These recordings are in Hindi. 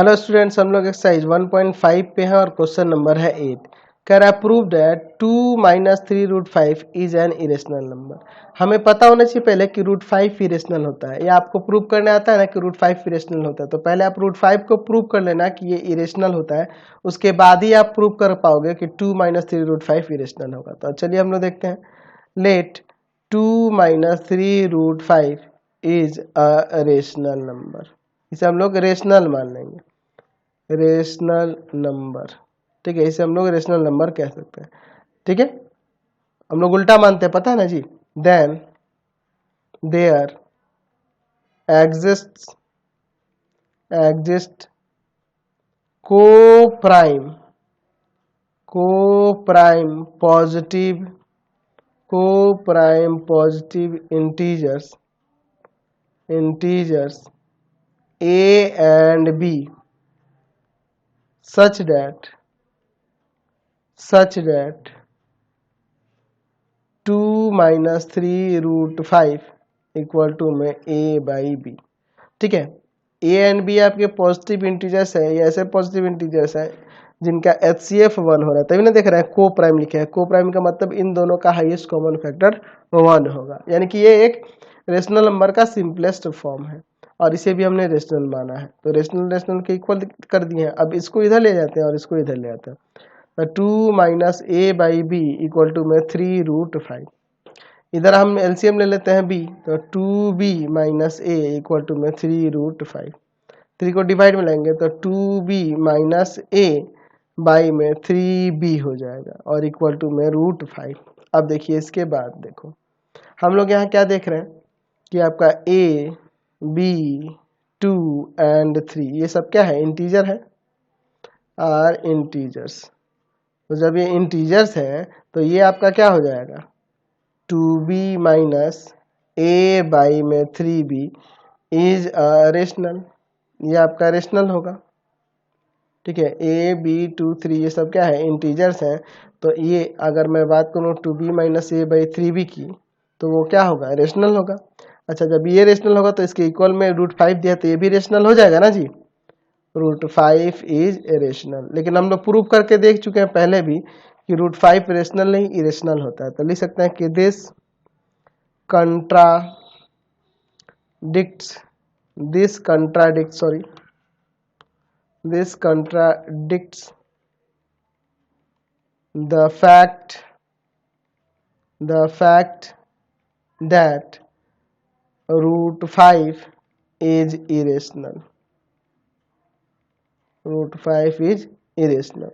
हेलो स्टूडेंट्स, हम लोग एक्सरसाइज 1.5 पे हैं और क्वेश्चन नंबर है 8। कह रहा है prove that 2 minus 3√5 is an irrational number. हमें पता होना चाहिए पहले कि √5 इरेशनल होता है, या आपको प्रूव करने आता है ना कि √5 इरेशनल होता है, तो पहले आप √5 को प्रूव कर लेना कि ये इरेशनल होता है, उसके बाद ही आप प्रूव कर पाओगे कि 2 माइनस 3√5 इरेशनल होगा। तो चलिए हम लोग देखते हैं। Let 2 minus 3√5 is a rational number. इसे हम लोग रेशनल मान लेंगे, रेशनल नंबर। ठीक है, इसे हम लोग रेशनल नंबर कह सकते हैं। ठीक है, हम लोग उल्टा मानते हैं, पता है ना जी। Then there exist coprime positive integers a and b such that 2 minus 3√5 equal to में a/b। ठीक है, a एंड b आपके पॉजिटिव इंटीजर्स है, ये ऐसे पॉजिटिव इंटीजर्स है जिनका HCF 1 हो रहा है, तभी ना देख रहे हैं को प्राइम लिखे हैं। को प्राइम का मतलब इन दोनों का हाईएस्ट कॉमन फैक्टर 1 होगा, यानी कि ये एक रेशनल नंबर का सिंपलेस्ट फॉर्म है और इसे भी हमने रेशनल माना है। तो रेशनल के इक्वल कर दिए हैं। अब इसको इधर ले जाते हैं और इसको इधर ले आते हैं। 2 माइनस a/b इक्वल टू में 3√5। इधर हम एलसीएम ले लेते हैं b, तो 2b minus a equal to में 3√5। 3 को डिवाइड में लेंगे तो 2b माइनस a बाई में 3b हो जाएगा और इक्वल टू में √5। अब देखिए इसके बाद देखो हम लोग यहाँ क्या देख रहे हैं कि आपका a, b, 2 एंड 3 ये सब क्या है, इंटीजर है, आर इंटीजर्स। तो जब ये इंटीजर्स है तो ये आपका क्या हो जाएगा, 2b माइनस a बाई में 3b इज रेशनल। ये आपका रेशनल होगा। ठीक है, a, b, 2, 3 ये सब क्या है, इंटीजर्स हैं। तो ये अगर मैं बात करूँ 2b minus a by 3b की, तो वो क्या होगा, रेशनल होगा। अच्छा, जब ये रेशनल होगा तो इसके इक्वल में √5 दिया तो ये भी रेशनल हो जाएगा ना जी। √5 इज रेशनल। लेकिन हम लोग प्रूव करके देख चुके हैं पहले भी कि √5 रेशनल नहीं इरेशनल होता है। तो लिख सकते हैं कि this contradicts this contradicts the fact that √5 is irrational. √5 is irrational.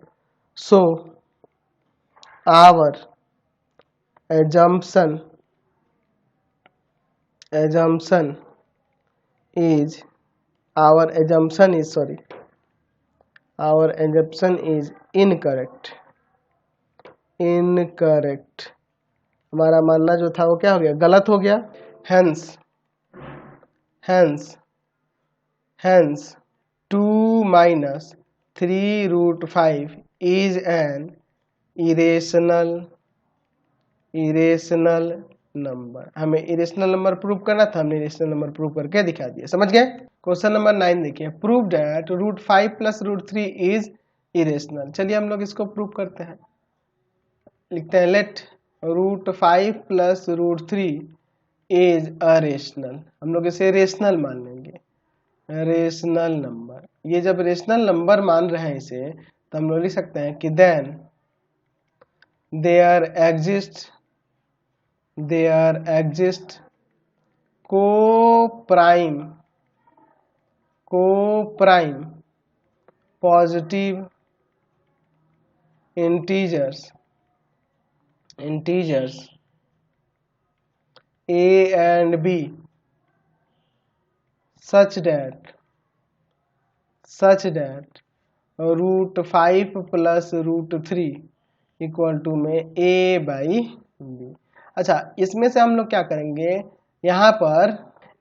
So our assumption is incorrect। हमारा मानना जो था वो क्या हो गया, गलत हो गया। hence 2 minus 3√5 is an irrational number. हमें इरेशनल नंबर प्रूव करना था, हमने इरेशनल नंबर प्रूव करके दिखा दिया। समझ गए। क्वेश्चन नंबर 9 देखिए, prove that √5 plus √3 is irrational. चलिए हम लोग इसको प्रूव करते हैं। लिखते हैं let √5 plus √3 is a rational. हम लोग इसे रेशनल मान लेंगे, रेशनल नंबर। ये जब रेशनल नंबर मान रहे हैं इसे, तो हम लोग लिख सकते हैं कि then there exist coprime positive integers a and b such that √5 plus √3 equal to में a/b। अच्छा, इसमें से हम लोग क्या करेंगे, यहाँ पर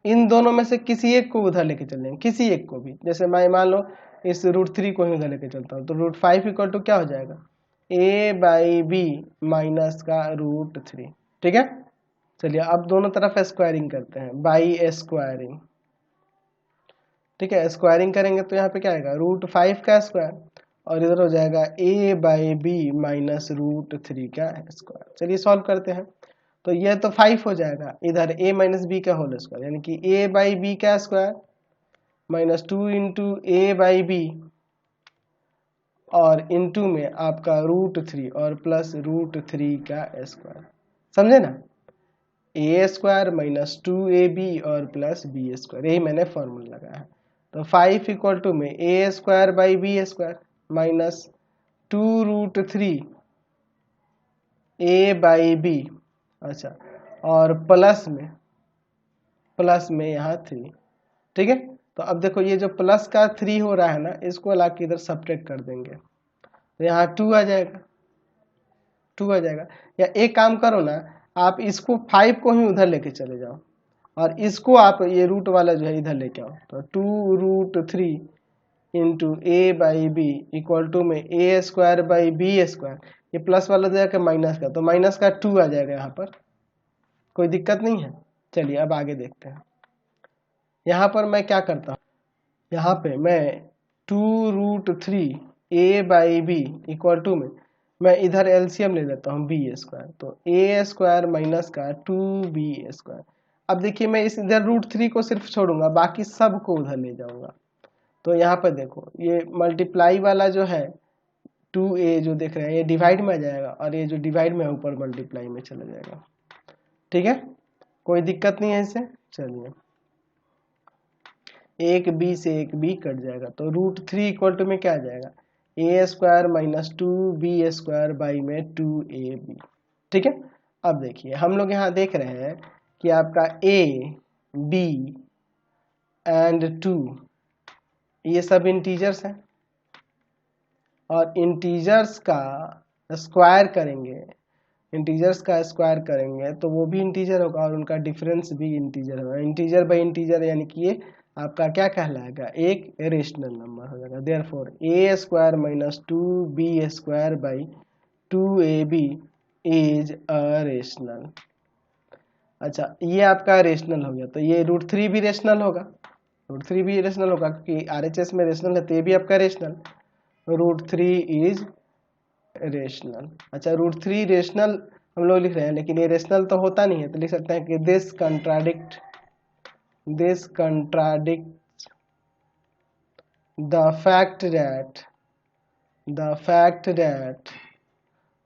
इन दोनों में से किसी एक को उधर लेके चलेंगे, किसी एक को भी। जैसे मैं मान लो इस √3 को ही उधर लेके चलता हूँ, तो √5 इक्वल टू क्या हो जाएगा, a/b माइनस का √3। ठीक है, चलिए अब दोनों तरफ स्क्वायरिंग करते हैं, बाई स्क्वायरिंग। ठीक है, स्क्वायरिंग करेंगे तो यहाँ पे क्या आएगा, √5 का स्क्वायर, और इधर हो जाएगा a/b माइनस √3 का स्क्वायर। चलिए सॉल्व करते हैं। तो ये तो 5 हो जाएगा, इधर a माइनस बी का होल स्क्वायर, यानी कि a/b का स्क्वायर माइनस 2 इंटू a/b, और इंटू में आपका √3 और प्लस √3 का स्क्वायर। समझे ना, a स्क्वायर माइनस 2ab और प्लस b स्क्वायर, यही मैंने फॉर्मूला लगाया है। तो 5 इक्वल टू में a square by B square minus 2√3 a by b, अच्छा, और प्लस में यहाँ 3। ठीक है, तो अब देखो ये जो प्लस का 3 हो रहा है ना, इसको ला के इधर सब्ट्रैक्ट कर देंगे, तो यहाँ 2 आ जाएगा, 2 आ जाएगा। या एक काम करो ना, आप इसको 5 को ही उधर लेके चले जाओ, और इसको आप ये रूट वाला जो है इधर लेके आओ, तो 2√3 इंटू a/b इक्वल टू में a square by B square, ये प्लस वाला दे जाकर माइनस का, तो माइनस का 2 आ जाएगा यहाँ पर, कोई दिक्कत नहीं है। चलिए अब आगे देखते हैं। यहाँ पर मैं क्या करता हूँ, यहाँ पे मैं 2√3 a/b इक्वल टू में मैं इधर एलसीएम ले लेता हूँ बी स्क्वायर, तो a स्क्वायर माइनस का 2b स्क्वायर। अब देखिए मैं इस इधर √3 को सिर्फ छोड़ूंगा, बाकी सब को उधर ले जाऊंगा। तो यहाँ पर देखो ये मल्टीप्लाई वाला जो है 2a जो देख रहे हैं, ये डिवाइड में आ जाएगा, और ये जो डिवाइड में है ऊपर मल्टीप्लाई में चला जाएगा। ठीक है, कोई दिक्कत नहीं है इससे। चलिए एक बी से एक बी कट जाएगा, तो √3 इक्वल टू में क्या आ जाएगा, a square minus 2b square by में 2ab। ठीक है, अब देखिए हम लोग यहाँ देख रहे हैं कि आपका a b एंड 2 ये सब इंटीजर्स हैं, और इंटीजर्स का स्क्वायर करेंगे, इंटीजर्स का स्क्वायर करेंगे तो वो भी इंटीजर होगा, और उनका डिफरेंस भी इंटीजर होगा। इंटीजर बाई इंटीजर यानी कि ये आपका क्या कहलाएगा, एक रेशनल नंबर हो जाएगा। Therefore a square minus 2b square by 2ab is a rational. अच्छा, ये आपका रेशनल हो गया, तो ये √3 भी रेशनल होगा, √3 भी रेशनल होगा क्योंकि आरएचएस में रेशनल है, तो ये भी आपका रेशनल, √3 इज रेशनल। अच्छा, √3 रेशनल हम लोग लिख रहे हैं, लेकिन ये रेशनल तो होता नहीं है, तो लिख सकते हैं कि this contradict the fact that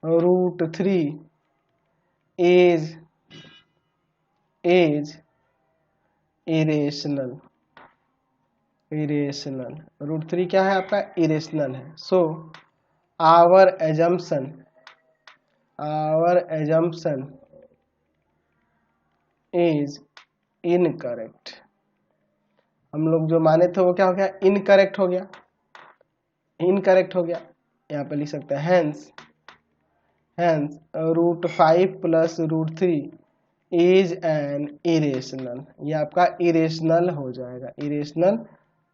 √3 is irrational. √3 क्या है आपका, इरेशनल है। So our assumption is incorrect. हम लोग जो माने थे वो क्या हो गया, इनकरेक्ट हो गया, यहाँ पे लिख सकते हैं hence √5 plus √3 is an irrational. ये आपका इरेशनल हो जाएगा, इरेशनल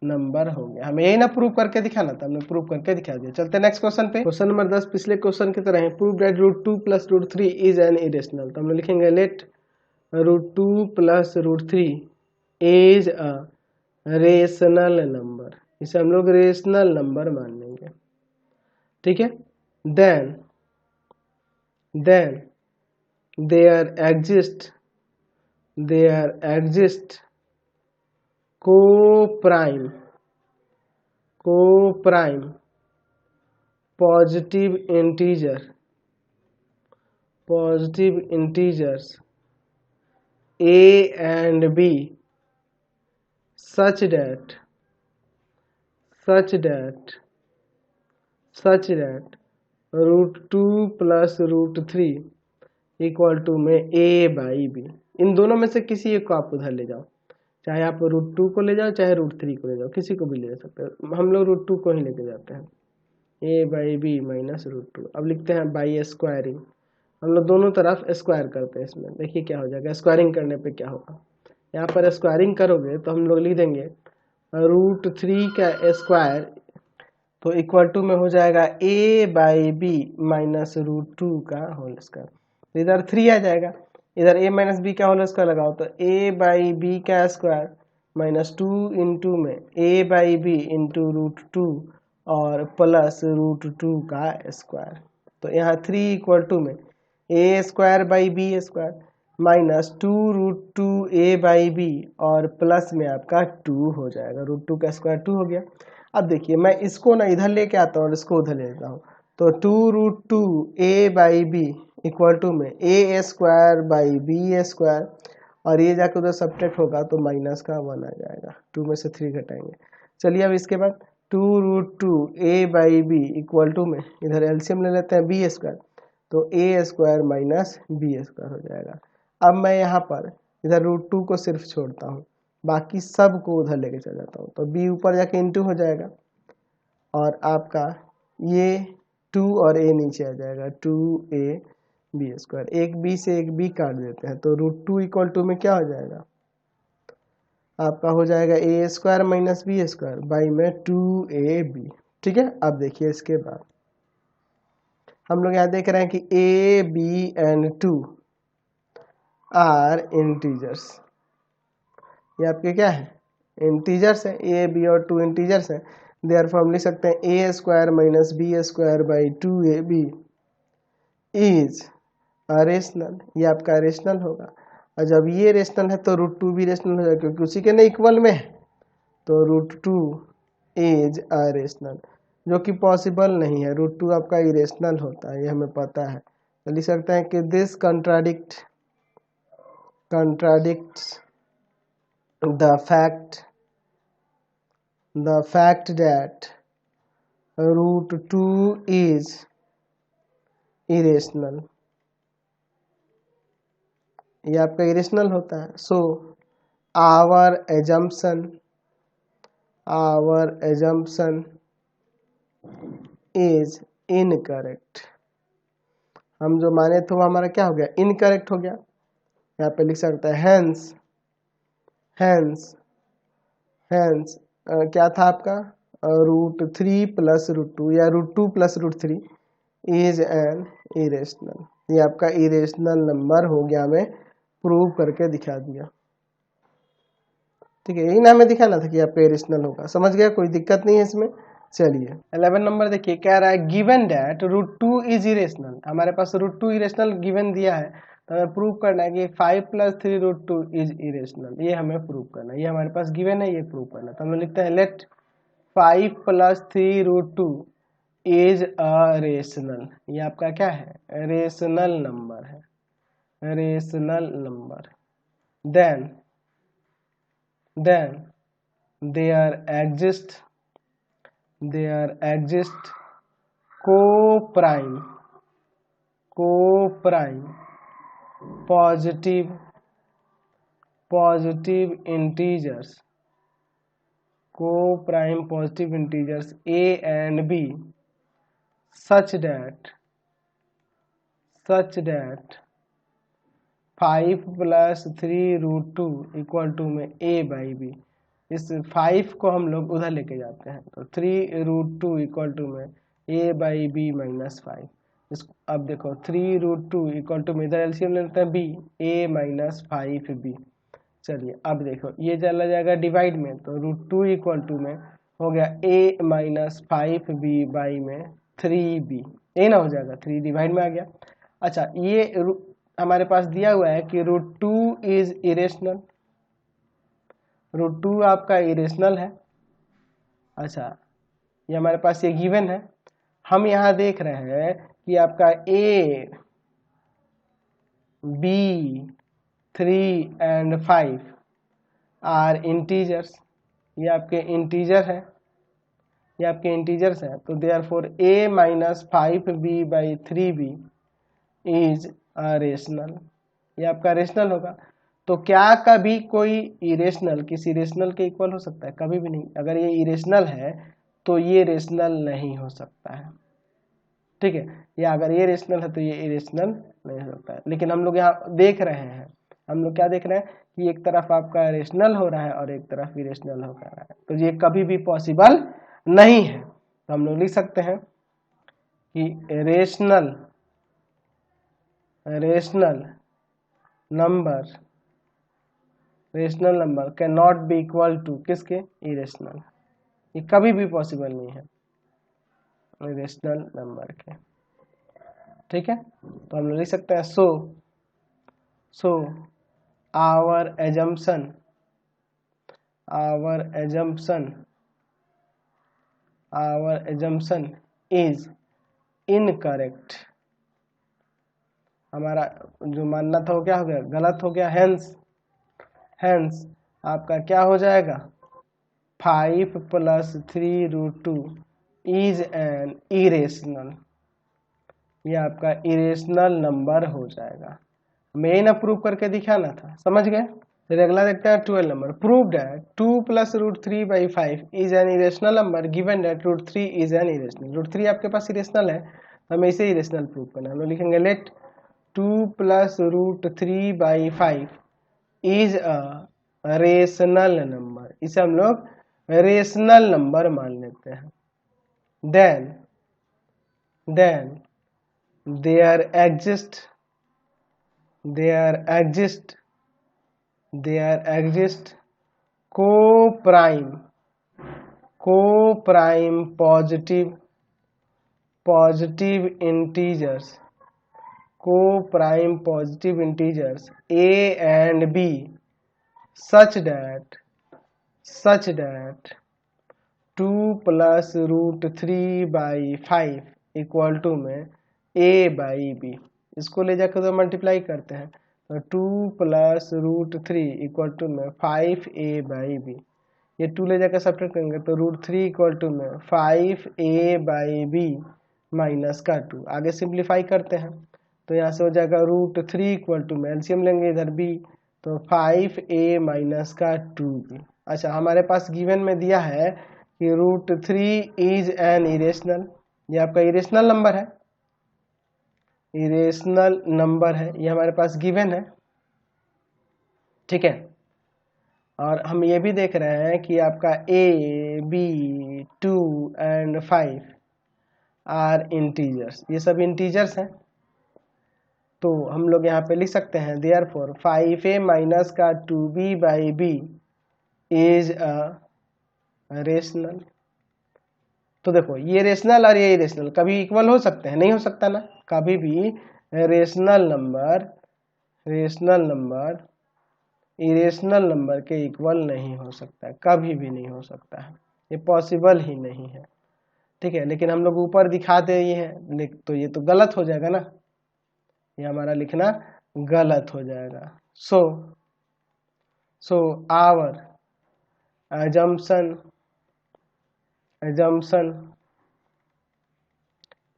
नंबर हो गया। हमें यही ना प्रूव करके दिखाना था, हमने प्रूव करके दिखा दिया। चलते नेक्स्ट क्वेश्चन पे। क्वेश्चन नंबर 10 पिछले क्वेश्चन की तरह है, prove that √2 plus √3 is an irrational. तो हम लोग लिखेंगे let √2 plus √3 is a rational number, इसे हम लोग रेशनल नंबर मान लेंगे। ठीक है, then there exist co-prime positive integers a and b such that √2 plus √3 equal to में a/b। इन दोनों में से किसी एक को आप उधर ले जाओ, चाहे आप √2 को ले जाओ चाहे √3 को ले जाओ, किसी को भी ले सकते हैं। हम लोग √2 को ही लेके जाते हैं, a/b माइनस √2। अब लिखते हैं बाई स्क्वायरिंग, हम लोग दोनों तरफ स्क्वायर करते हैं। इसमें देखिए क्या हो जाएगा, स्क्वायरिंग करने पे क्या होगा, यहाँ पर स्क्वायरिंग करोगे तो हम लोग लिख देंगे √3 का स्क्वायर, तो इक्वल टू में हो जाएगा a/b माइनस √2 का होल स्क्वायर। तो इधर 3 आ जाएगा, इधर a माइनस बी का होल स्क्वायर लगाओ, तो a/b का स्क्वायर माइनस 2 इंटू में ए बाई बी इंटू रूट 2 और प्लस रूट 2 का स्क्वायर। तो यहाँ 3 इक्वल टू में ए square by B square minus 2 root 2 A by B और प्लस में आपका 2 हो जाएगा, रूट 2 का स्क्वायर 2 हो गया। अब देखिए मैं इसको ना इधर लेके आता हूँ और इसको उधर ले लेता हूँ, तो 2 root 2 A by b equal to में ए स्क्वायर बाई बी स्क्वायर और ये जाकर उधर सब्ट्रैक्ट होगा तो माइनस का 1 आ जाएगा, 2 में से 3 घटाएंगे। चलिए अब इसके बाद 2 root 2 A by b equal to में इधर एलसीएम ले लेते हैं बी स्क्वायर, तो a square minus B square हो जाएगा। अब मैं यहाँ पर इधर रूट 2 को सिर्फ छोड़ता हूँ, बाकी सब को उधर लेके चल जाता हूँ, तो बी ऊपर जाके इंटू हो जाएगा और आपका ये 2 और ए नीचे आ जाएगा, 2a बी स्क्वायर। एक बी से एक बी काट देते हैं तो रूट 2 इक्वल टू में क्या हो जाएगा, आपका हो जाएगा A square minus B square by में 2ab। ठीक है, अब देखिए इसके बाद हम लोग यहाँ देख रहे हैं कि a b and 2 are integers. ये आपके क्या है, इंटीजर्स है, a b और 2 इंटीजर्स है। देयरफॉर हम लिख सकते हैं A square minus B square by 2ab is rational. ये आपका रेशनल होगा और जब ये रेशनल है तो रूट 2 भी रेशनल हो जाएगा क्योंकि उसी के ना इक्वल में है, तो रूट 2 इज रेशनल, जो कि पॉसिबल नहीं है। रूट 2 आपका इरेशनल होता है, ये हमें पता है। तो लिख सकते हैं कि this contradicts the fact that root 2 is irrational। ये आपका इरेशनल होता है। So our assumption is incorrect. हम जो माने थे वो हमारा क्या हो गया, इनकरेक्ट हो गया। यहाँ पे लिख सकते हैं हैंस क्या था आपका, रूट 3 प्लस रूट 2 या root 2 plus root 3 is an irrational. ये आपका इरेशनल नंबर हो गया, हमें प्रूव करके दिखा दिया। ठीक है, यही ना हमें दिखाना था कि आपका इरेशनल होगा। समझ गया, कोई दिक्कत नहीं है इसमें। चलिए 11 नंबर देखिए, कह रहा है given that root 2 is irrational. हमारे पास रूट 2 इरेशनल गिवन दिया है, तो हमें प्रूव करना है कि 5 प्लस 3 रूट 2 इज इरेशनल। ये हमें प्रूव करना है, ये हमारे पास गिवन है, ये प्रूव करना है। तो हम लोग लिखते हैं let 5 plus 3 root 2 is a rational. ये आपका क्या है, रेशनल नंबर है, rational number. Then there exist co-prime positive integers, co-prime positive integers a and b such that 5 plus 3 root 2 equal to में a बाई बी। इस 5 को हम लोग उधर लेके जाते हैं, तो 3 रूट 2 इक्वल टू में a बाई बी माइनस 5। इसको अब देखो 3 रूट 2 इक्वल टू में इधर एलसीएम ले लेते हैं b, a माइनस 5b। चलिए अब देखो ये चला जाएगा डिवाइड में, तो रूट 2 इक्वल टू में हो गया a माइनस 5b बाई में 3b। ये ना हो जाएगा, 3 डिवाइड में आ गया। अच्छा, ये हमारे पास दिया हुआ है कि रूट 2 इज इरेशनल, रूट 2 आपका इरेशनल है। अच्छा, ये हमारे पास ये गिवन है। हम यहाँ देख रहे हैं कि आपका a, b, 3 and 5 are integers. ये आपके इंटीजर है, ये आपके इंटीजर्स हैं, तो therefore a minus 5b by 3b is rational. ये आपका रेशनल होगा। तो क्या कभी कोई इरेशनल किसी रेशनल के इक्वल हो सकता है? कभी भी नहीं। अगर ये इरेशनल है तो ये रेशनल नहीं हो सकता है। ठीक है, या अगर ये रेशनल है तो ये इरेशनल नहीं हो सकता है। लेकिन हम लोग यहाँ देख रहे हैं, हम लोग क्या देख रहे हैं कि एक तरफ आपका रेशनल हो रहा है और एक तरफ इरेशनल हो रहा है, तो ये कभी भी पॉसिबल नहीं है। तो हम लोग लिख सकते हैं कि rational number rational number can not be equal to किसके, इरेशनल। ये कभी भी पॉसिबल नहीं है इरेशनल नंबर के। ठीक है, तो हम लिख सकते हैं so our assumption is incorrect. हमारा जो मानना था वो क्या हो गया, गलत हो गया। हेंस आपका क्या हो जाएगा, 5 + 3√2 इज एन इरेशनल। ये आपका इरेशनल नंबर हो जाएगा। हमें यही ना प्रूव करके दिखाना था, समझ गए। फिर अगला देखते हैं 12 number. Prove that 2 + √3/5 is an irrational number given that √3 is an irrational. √3 आपके पास इरेशनल है, हमें इसे इरेशनल प्रूव करना है। हम लोग लिखेंगे let 2 + √3/5 is a rational number. इसे हम लोग रेशनल नंबर मान लेते हैं। Then there exist co-prime positive integers a and b such that 2 + √3/5 equal to में a/b। इसको ले जाकर तो मल्टीप्लाई करते हैं, तो 2 + √3 इक्वल टू में 5a/b। ये 2 ले जाकर सब्ट्रैक्ट करेंगे तो √3 इक्वल टू में 5a/b माइनस का 2। आगे सिंप्लीफाई करते हैं तो यहाँ से हो जाएगा √3 इक्वल टू में, एलसीएम लेंगे इधर b, तो 5a माइनस का 2b। अच्छा, हमारे पास गिवन में दिया है कि √3 इज एन इरेशनल। ये आपका इरेशनल नंबर है, ये हमारे पास गिवन है। ठीक है, और हम ये भी देख रहे हैं कि आपका a, b, 2 and 5 are integers, ये सब इंटीजर्स हैं। तो हम लोग यहाँ पे लिख सकते हैं देयरफॉर 5a माइनस का 2b/b इज अ रेशनल। तो देखो, ये रेशनल और ये इरेशनल कभी इक्वल हो सकते हैं, नहीं हो सकता ना। कभी भी रेशनल नंबर इरेशनल नंबर के इक्वल नहीं हो सकता, कभी भी नहीं हो सकता है, ये पॉसिबल ही नहीं है। ठीक है, लेकिन हम लोग ऊपर दिखा दे ये हैं, तो ये तो गलत हो जाएगा ना, ये हमारा लिखना गलत हो जाएगा। So our assumption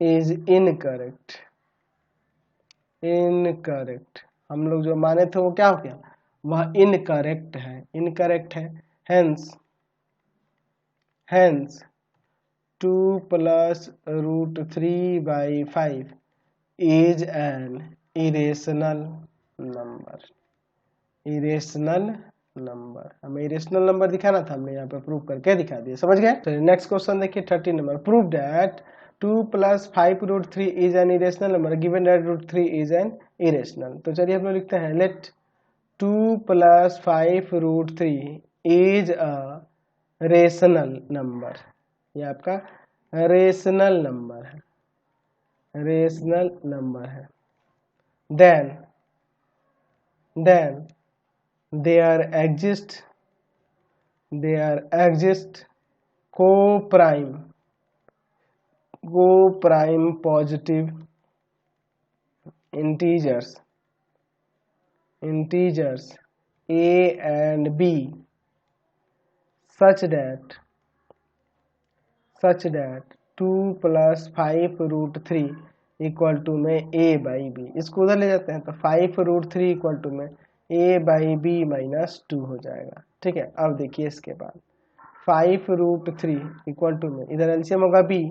is incorrect। हम लोग जो माने थे वो क्या हो गया, वह इनकरेक्ट है। Hence 2 + √3/5 is an irrational number. हमें इरेशनल नंबर दिखाना था, हमने यहाँ पे प्रूव करके दिखा दिया, समझ गए। तो नेक्स्ट क्वेश्चन देखिए 13 नंबर। Prove that 2 + 5√3 is an irrational number given that √3 is an irrational. तो चलिए हम लोग लिखते हैं let 2 + 5√3 is a rational number. ये आपका रेशनल नंबर है। Then there exist co-prime positive integers a and b such that 2 + 5√3 equal to में a/b। इसको उधर ले जाते हैं तो 5√3 इक्वल टू में a/b माइनस 2 हो जाएगा। ठीक है, अब देखिए इसके बाद 5√3 इक्वल टू में इधर एलसीएम होगा b,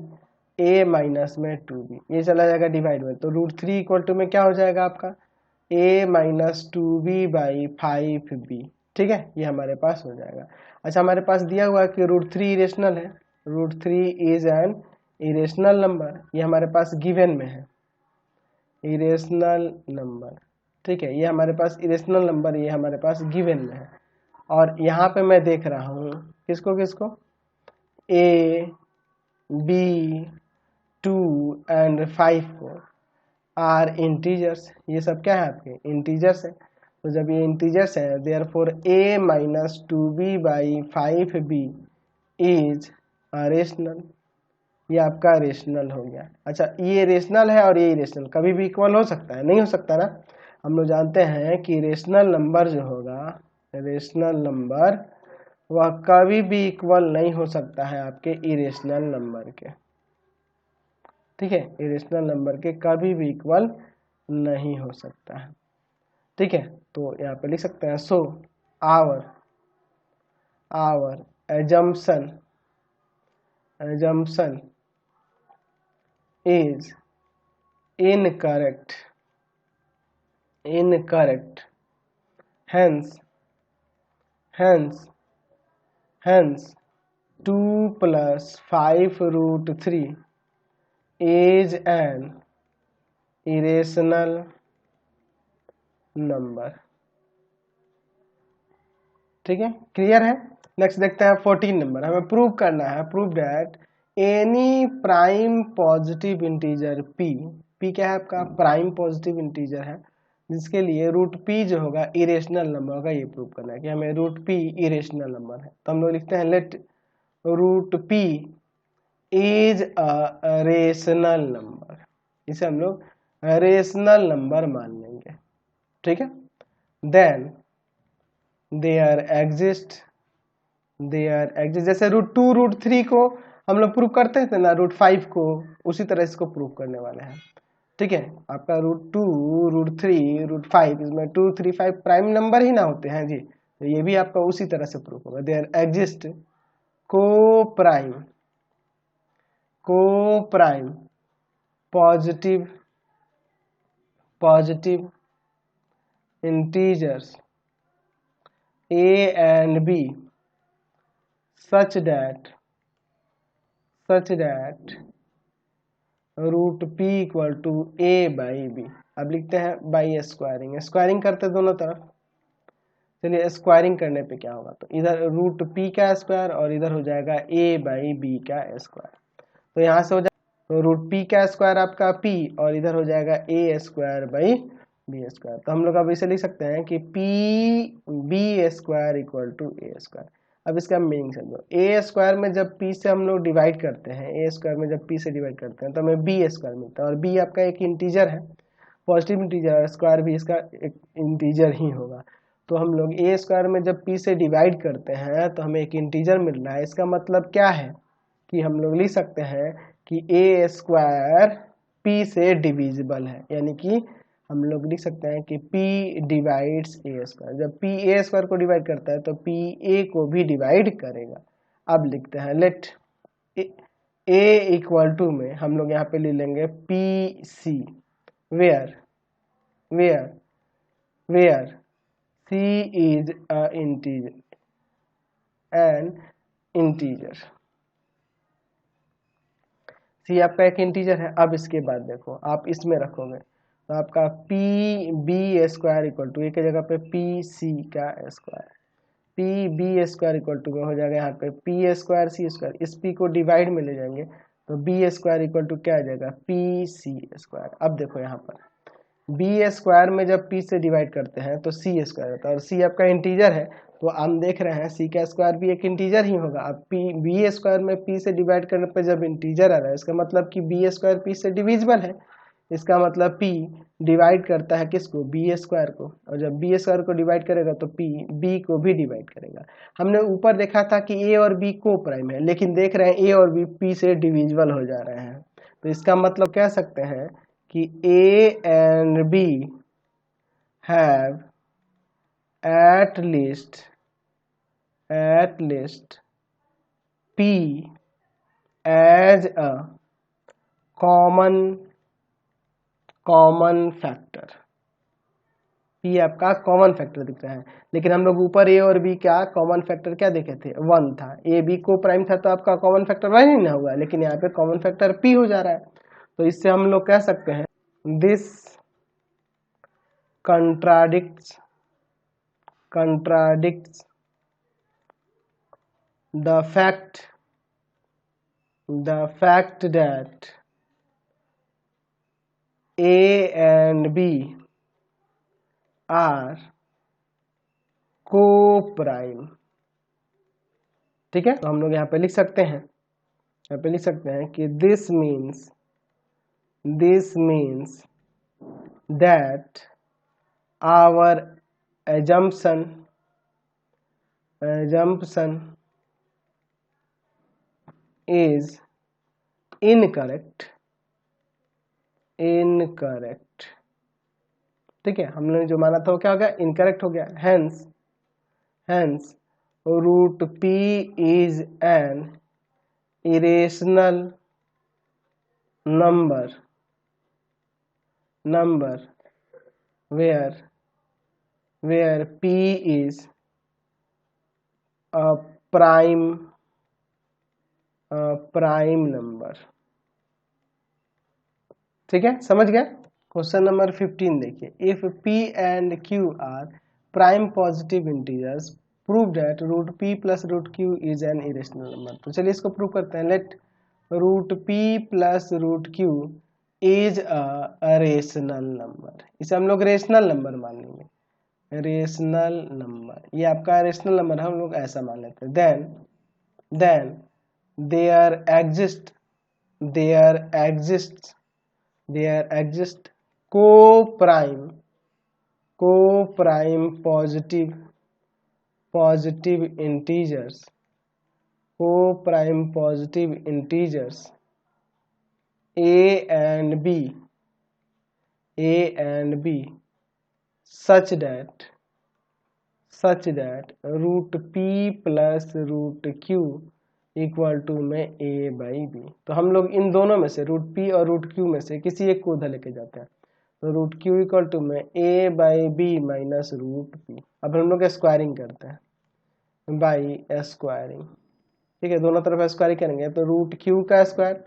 a माइनस में 2b, ये चला जाएगा डिवाइड में, तो √3 इक्वल टू में क्या हो जाएगा आपका a माइनस 2b/5b। ठीक है, ये हमारे पास हो जाएगा। अच्छा, हमारे पास दिया हुआ है कि √3 इरेशनल है, √3 इज एन इरेशनल नंबर, ये हमारे पास गिवन में है इरेशनल नंबर। ठीक है, ये हमारे पास इरेशनल नंबर, ये हमारे पास गिवन में है। और यहाँ पे मैं देख रहा हूँ किसको किसको, ए बी 2 एंड 5 को आर इंटीजर्स। ये सब क्या है आपके इंटीजर्स है। तो जब ये इंटीजर्स है therefore a minus 2b by 5b is rational. ये आपका रेशनल हो गया। अच्छा ये रेशनल है और ये रेशनल कभी भी इक्वल हो सकता है, नहीं हो सकता ना। हम लोग जानते हैं कि रेशनल नंबर जो होगा, रेशनल नंबर वह कभी भी इक्वल नहीं हो सकता है आपके इरेशनल नंबर के। ठीक है, इरेशनल नंबर के कभी भी इक्वल नहीं हो सकता है। ठीक है, तो यहाँ पे लिख सकते हैं so our assumption is incorrect hence 2 plus 5 root 3 is an irrational number। ठीक है, क्लियर है। नेक्स्ट देखते हैं 14 नंबर। हमें प्रूव करना है, prove that any prime positive integer p क्या है आपका प्राइम पॉजिटिव इंटीजर है, जिसके लिए रूट p जो होगा इरेशनल नंबर होगा। ये प्रूव करना है कि हमें रूट p इरेशनल नंबर है। तो हम लोग लिखते हैं let root p is a rational number. इसे हम लोग रेशनल नंबर मान लेंगे। ठीक है, देन देयर एग्जिस्ट जैसे रूट 2 रूट 3 को हम लोग प्रूव करते थे ना, रूट 5 को, उसी तरह इसको प्रूव करने वाले हैं। ठीक है, आपका रूट 2 रूट 3 रूट 5 इसमें 2 3 5 प्राइम नंबर ही ना होते हैं जी। तो ये भी आपका उसी तरह से प्रूव होगा। There exist coprime positive integers a and b such that root p equal to a by b। अब लिखते हैं बाई स्क्वायरिंग करते दोनों तरफ। चलिए स्क्वायरिंग करने पे क्या होगा, तो इधर रूट p का स्क्वायर और इधर हो जाएगा a बाई b का स्क्वायर। तो यहाँ से हो जाएगा तो रूट p का स्क्वायर आपका p और इधर हो जाएगा a square by B square. तो हम लोग अब इसे लिख सकते हैं कि p B square equal to a square. अब इसका मीनिंग समझो, ए स्क्वायर में जब पी से हम लोग डिवाइड करते हैं, ए स्क्वायर में जब पी से डिवाइड करते हैं तो हमें बी स्क्वायर मिलता है। और बी आपका एक इंटीजर है, पॉजिटिव इंटीजर, स्क्वायर भी इसका एक इंटीजर ही होगा। तो हम लोग ए स्क्वायर में जब पी से डिवाइड करते हैं तो हमें एक इंटीजर मिल रहा है। इसका मतलब क्या है कि हम लोग लिख सकते हैं कि ए स्क्वायर पी से डिविजिबल है, यानी कि हम लोग लिख सकते हैं कि p डिवाइड्स ए स्क्वायर। जब p ए स्क्वायर को डिवाइड करता है तो p a को भी डिवाइड करेगा। अब लिखते हैं लेट a इक्वल टू में हम लोग यहाँ पे ले लेंगे p c where c is a integer c आपका एक इंटीजर है। अब इसके बाद देखो आप इसमें रखोगे तो आपका p B square equal to, एक जगह पे पी सी का square, p B square equal to में हो जाएगा यहाँ पे पी स्क्वायर सी स्क्वायर। इस पी को डिवाइड में ले जाएंगे तो बी स्क्वायर इक्वल टू क्या आ जाएगा पी सी स्क्वायर। अब देखो यहाँ पर बी स्क्वायर में जब पी से डिवाइड करते हैं तो सी स्क्वायर होता है और सी आपका इंटीजर है। तो हम देख रहे हैं सी का स्क्वायर भी एक इंटीजर ही होगा। अब पी बी स्क्वायर में पी से डिवाइड करने पर जब इंटीजर आ रहा है, इसका मतलब कि बी स्क्वायर पी से डिविजिबल है। इसका मतलब p डिवाइड करता है किसको, बी स्क्वायर को, और जब बी स्क्वायर को डिवाइड करेगा तो p b को भी डिवाइड करेगा। हमने ऊपर देखा था कि a और b को प्राइम है, लेकिन देख रहे हैं a और b p से डिविजिबल हो जा रहे हैं। तो इसका मतलब कह सकते हैं कि a and b have at least p as a common factor. p आपका कॉमन फैक्टर दिख रहा है, लेकिन हम लोग ऊपर a और b का कॉमन फैक्टर क्या देखे थे, 1 था। a b को प्राइम था तो आपका कॉमन फैक्टर 1 ही ना हुआ, लेकिन यहाँ पे कॉमन फैक्टर p हो जा रहा है। तो इससे हम लोग कह सकते हैं this contradicts the fact that A and B are co-prime। ठीक है, तो हम लोग यहाँ पे लिख सकते हैं, यहाँ पे लिख सकते हैं कि this means that our assumption is incorrect। ठीक है, हमने जो माना था वो क्या हो गया, इनकरेक्ट हो गया। Hence root p is an irrational number where p is a prime number। ठीक है, समझ गए। क्वेश्चन नंबर 15 देखिए, if p and q are prime positive integers prove that root p plus root q is an irrational number. तो चलिए इसको प्रूव करते हैं। Let root p plus root q is a rational number. इसे हम लोग रेशनल नंबर मान लेंगे, रेशनल नंबर, ये आपका रेशनल नंबर है, हम लोग ऐसा मान लेते हैं। Then there exist co-prime positive integers a and b such that root p plus root q equal to में a बाई बी। तो हम लोग इन दोनों में से रूट p और रूट q में से किसी एक को उधर लेके जाते हैं। तो रूट q इक्वल टू में a by b minus root p। अब हम लोग स्क्वायरिंग करते हैं बाई स्क्वायरिंग। ठीक है, दोनों तरफ स्क्वायरिंग करेंगे तो रूट q का स्क्वायर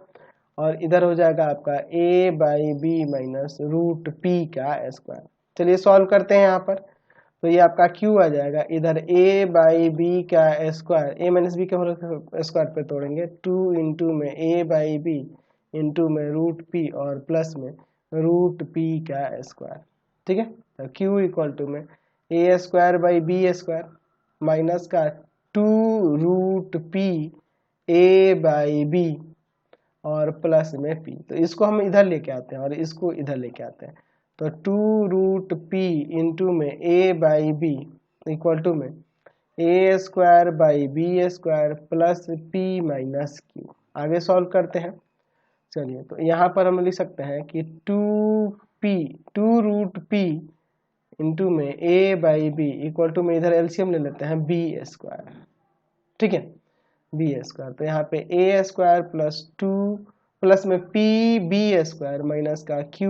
और इधर हो जाएगा आपका a by b minus root p का स्क्वायर। चलिए सॉल्व करते हैं यहाँ पर। तो ये आपका q आ जाएगा, इधर a बाई बी का स्क्वायर, a माइनस बी के स्क्वायर पे तोड़ेंगे, 2 इंटू में a बाई बी इंटू में रूट p और प्लस में रूट p का स्क्वायर। ठीक है, तो q इक्वल टू में a square by B square minus का 2 root p a by B और प्लस में p। तो इसको हम इधर लेके आते हैं और इसको इधर लेके आते हैं। तो 2 रूट पी इंटू में a by b equal to में a square by B square plus p minus q. आगे सॉल्व करते हैं। चलिए, तो यहाँ पर हम लिख सकते हैं कि 2 रूट p इंटू में a by b equal to में इधर एलसीएम ले लेते हैं b स्क्वायर। ठीक है, b स्क्वायर, तो यहाँ पे a स्क्वायर प्लस 2 प्लस में p b स्क्वायर माइनस का q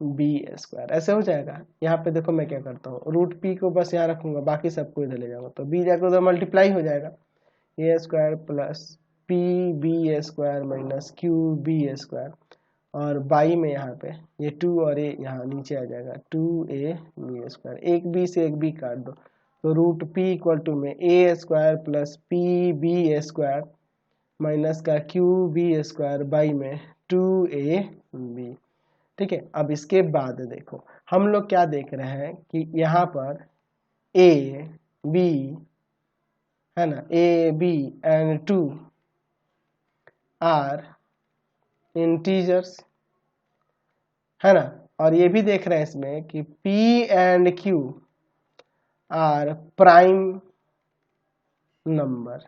b स्क्वायर, ऐसे हो जाएगा। यहाँ पे देखो मैं क्या करता हूँ, रूट p को बस यहाँ रखूंगा, बाकी सबको इधर ले जाऊंगा, तो b जाकर उधर मल्टीप्लाई हो जाएगा, a square plus p b square minus q b square और बाई में यहाँ पे ये 2 और a यहाँ नीचे आ जाएगा, 2a b स्क्वायर, एक b से एक b काट दो, तो रूट p इक्वल टू में a square plus p b square minus का q b स्क्वायर बाई में 2a b। ठीक है, अब इसके बाद देखो हम लोग क्या देख रहे हैं कि यहाँ पर a b है ना, a b and 2 are integers है ना, और ये भी देख रहे हैं इसमें कि p and q are prime number.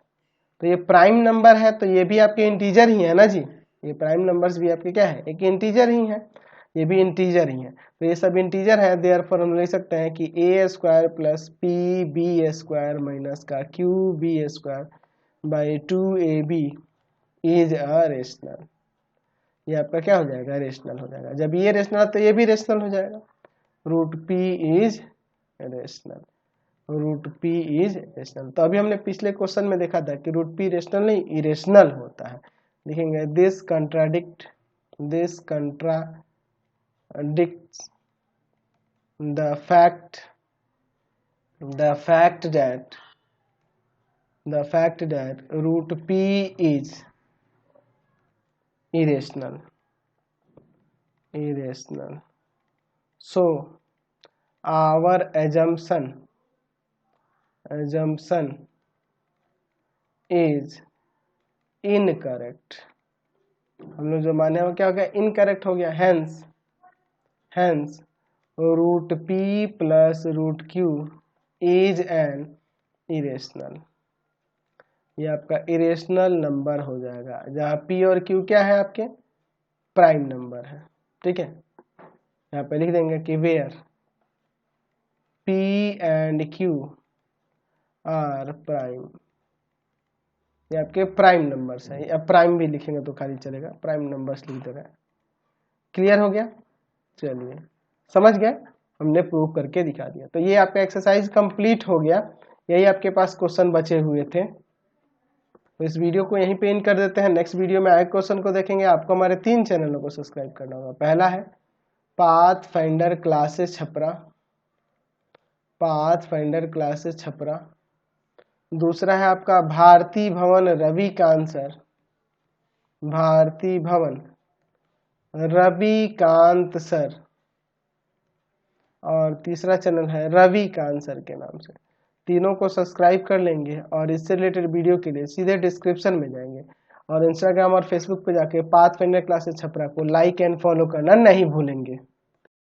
तो ये प्राइम नंबर है तो ये भी आपके इंटीजर ही है ना जी, ये प्राइम नंबर्स भी आपके क्या है, एक इंटीजर ही है, ये भी इंटीजर ही है, तो ये सब इंटीजर है। देयरफॉर हम लिख सकते हैं कि a square plus P B square minus का Q B square by 2ab is a rational. ये आपका क्या हो जाएगा, रेशनल हो जाएगा। जब ये रेशनल तो ये भी रेशनल हो जाएगा, root p is rational, root p is rational. तो अभी हमने पिछले क्वेश्चन में देखा था कि रूट p रेशनल नहीं इरेशनल होता है। लिखेंगे this contradicts the fact that the fact that root p is irrational. So our assumption is incorrect. हम लोग जो माने वो क्या हो गया, इनकरेक्ट हो गया. Hence root p plus root q is an irrational. ये आपका इरेशनल नंबर हो जाएगा, जहाँ पी और क्यू क्या है आपके प्राइम नंबर है. ठीक है, यहाँ पे लिख देंगे कि where p and q are prime. ये आपके प्राइम नंबर्स है, या प्राइम भी लिखेंगे तो खाली चलेगा, प्राइम नंबर्स लिख देगा. क्लियर हो गया? चलिए, समझ गए, हमने प्रूव करके दिखा दिया. तो ये आपका एक्सरसाइज कंप्लीट हो गया. यही आपके पास क्वेश्चन बचे हुए थे. तो इस वीडियो को यहीं पे एंड कर देते हैं. नेक्स्ट वीडियो में आए क्वेश्चन को देखेंगे. आपको हमारे 3 चैनलों को सब्सक्राइब करना होगा. पहला है पाथ फाइंडर क्लासेस छपरा. दूसरा है आपका भारती भवन रविकांत सर. और तीसरा चैनल है रविकांत सर के नाम से. तीनों को सब्सक्राइब कर लेंगे और इससे रिलेटेड वीडियो के लिए सीधे डिस्क्रिप्शन में जाएंगे और इंस्टाग्राम और फेसबुक पे जाके पाथ फाइंडर क्लासेस छपरा को लाइक एंड फॉलो करना नहीं भूलेंगे.